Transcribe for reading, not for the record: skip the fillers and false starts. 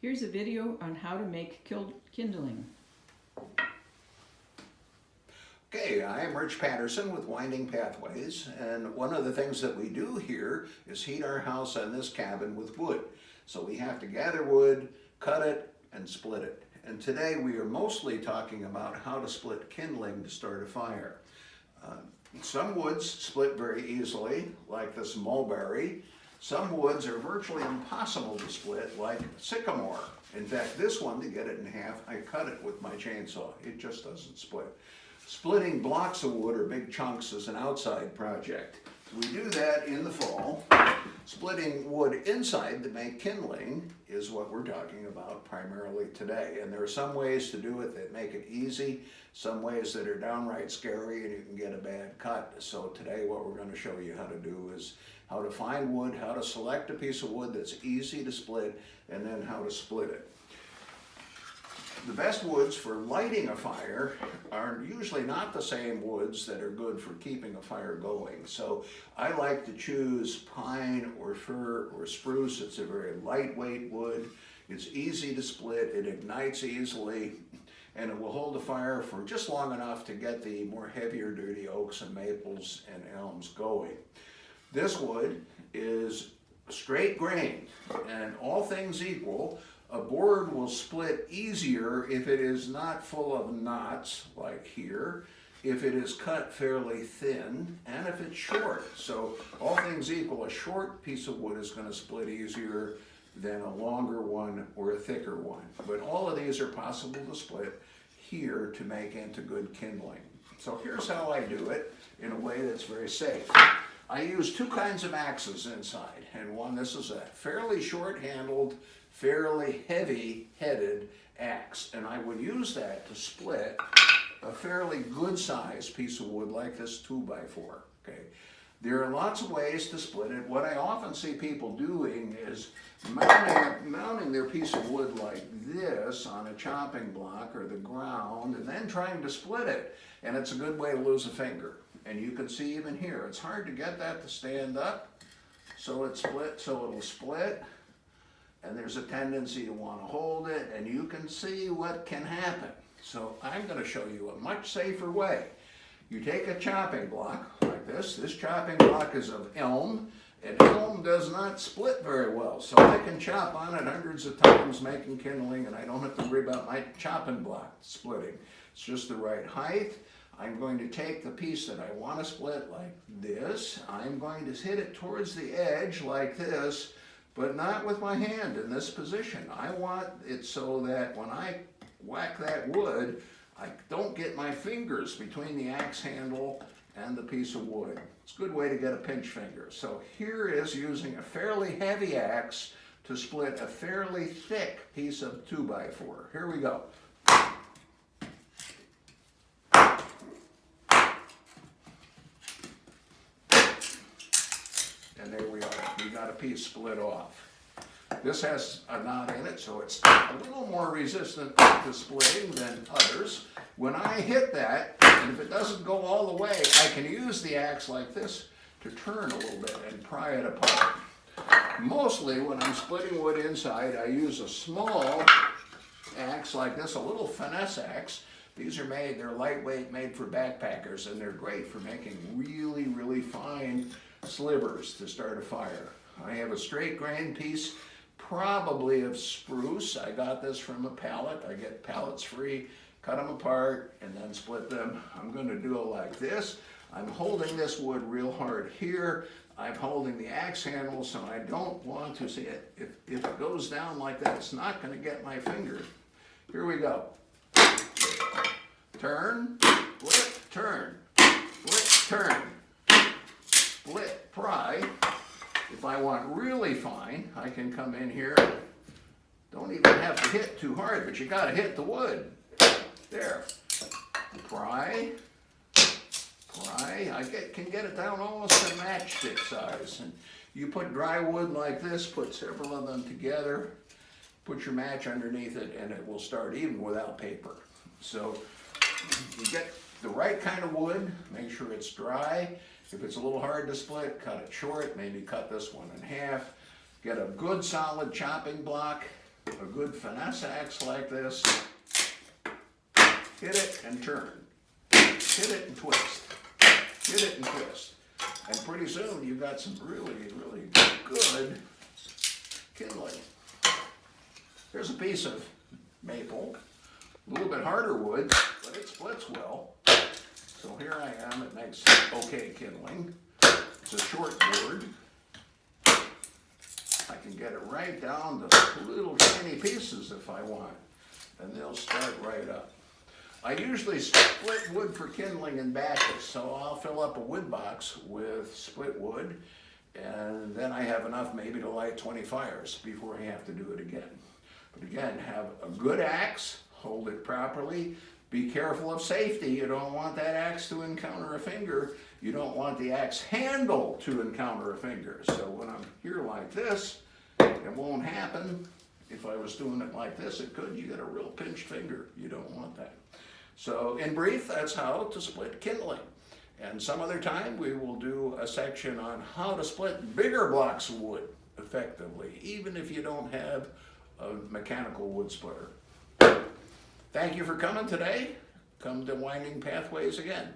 Here's a video on how to make kindling. Okay, I'm Rich Patterson with Winding Pathways, and one of the things that we do here is heat our house and this cabin with wood. So we have to gather wood, cut it, and split it. And today we are mostly talking about how to split kindling to start a fire. Some woods split very easily, like this mulberry. Some woods are virtually impossible to split, like sycamore. In fact, this one, to get it in half, I cut it with my chainsaw. It just doesn't split. Splitting blocks of wood or big chunks is an outside project. We do that in the fall. Splitting wood inside to make kindling is what we're talking about primarily today. And there are some ways to do it that make it easy, some ways that are downright scary and you can get a bad cut. So today what we're going to show you how to do is how to find wood, how to select a piece of wood that's easy to split, and then how to split it. The best woods for lighting a fire are usually not the same woods that are good for keeping a fire going. So I like to choose pine or fir or spruce. It's a very lightweight wood. It's easy to split, it ignites easily, and it will hold the fire for just long enough to get the more heavier duty oaks and maples and elms going. This wood is straight grained, and all things equal, a board will split easier if it is not full of knots, like here, if it is cut fairly thin, and if it's short. So all things equal, a short piece of wood is going to split easier than a longer one or a thicker one. But all of these are possible to split here to make into good kindling. So here's how I do it in a way that's very safe. I use two kinds of axes inside, and this is a fairly short-handled, fairly heavy-headed axe, and I would use that to split a fairly good-sized piece of wood like this 2x4. Okay, there are lots of ways to split it. What I often see people doing is mounting their piece of wood like this on a chopping block or the ground, and then trying to split it, and it's a good way to lose a finger. And you can see even here, it's hard to get that to stand up, so it'll split, and there's a tendency to want to hold it, and you can see what can happen. So I'm going to show you a much safer way. You take a chopping block like this. This chopping block is of elm, and elm does not split very well, so I can chop on it hundreds of times making kindling, and I don't have to worry about my chopping block splitting. It's just the right height. I'm going to take the piece that I want to split like this. I'm going to hit it towards the edge like this, but not with my hand in this position. I want it so that when I whack that wood, I don't get my fingers between the axe handle and the piece of wood. It's a good way to get a pinch finger. So here is using a fairly heavy axe to split a fairly thick piece of 2x4. Here we go. And there we are. We got a piece split off. This has a knot in it, so it's a little more resistant to splitting than others. When I hit that, and if it doesn't go all the way, I can use the axe like this to turn a little bit and pry it apart. Mostly when I'm splitting wood inside, I use a small axe like this, a little finesse axe. These are they're lightweight, made for backpackers, and they're great for making really, really fine slivers to start a fire. I have a straight grain piece, probably of spruce. I got this from a pallet. I get pallets free, cut them apart, and then split them. I'm going to do it like this. I'm holding this wood real hard here. I'm holding the axe handle, so I don't want to see it. If it goes down like that, it's not going to get my finger. Here we go. Turn, split, turn, split, turn. Split, pry. If I want really fine, I can come in here. Don't even have to hit too hard, but you got to hit the wood. There. Pry. Pry. I can get it down almost to matchstick size. And you put dry wood like this, put several of them together, put your match underneath it, and it will start even without paper. So you get the right kind of wood, make sure it's dry. If it's a little hard to split, cut it short, maybe cut this one in half. Get a good solid chopping block, a good finesse axe like this, hit it and turn, hit it and twist, hit it and twist. And pretty soon you've got some really, really good kindling. Here's a piece of maple, a little bit harder wood, but it splits well. So here I am, it makes okay kindling. It's a short board. I can get it right down to little tiny pieces if I want, and they'll start right up. I usually split wood for kindling in batches, so I'll fill up a wood box with split wood, and then I have enough maybe to light 20 fires before I have to do it again. But again, have a good axe, hold it properly, be careful of safety. You don't want that axe to encounter a finger. You don't want the axe handle to encounter a finger. So when I'm here like this, it won't happen. If I was doing it like this, it could. You get a real pinched finger. You don't want that. So in brief, that's how to split kindling. And some other time we will do a section on how to split bigger blocks of wood effectively, even if you don't have a mechanical wood splitter. Thank you for coming today. Come to Winding Pathways again.